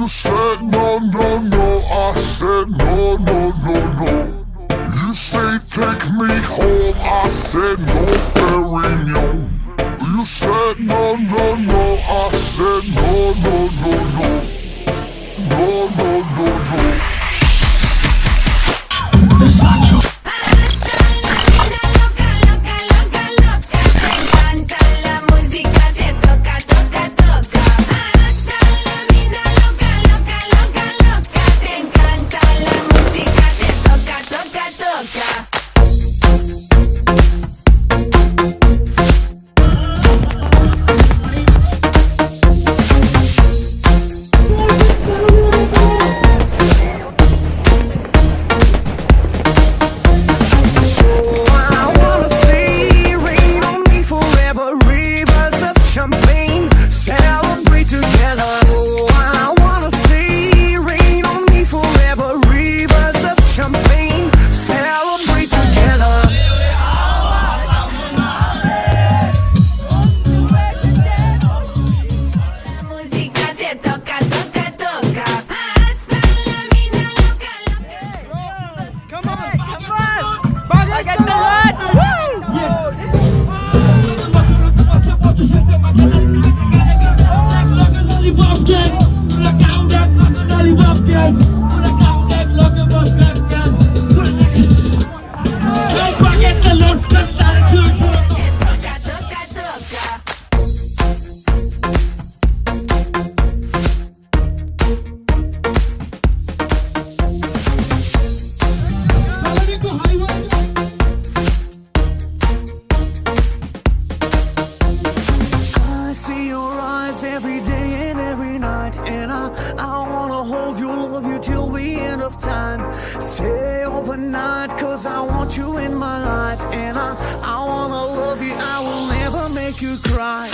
You said no, no, no, I said no, no, no, no. You say take me home, I said no, Perignon. You said no, no, no, I said no, no, no, no. No, no, no, no. It's not your every day and every night, and I wanna hold you, love you till the end of time. Stay overnight, cause I want you in my life, and I wanna love you, I will never make you cry.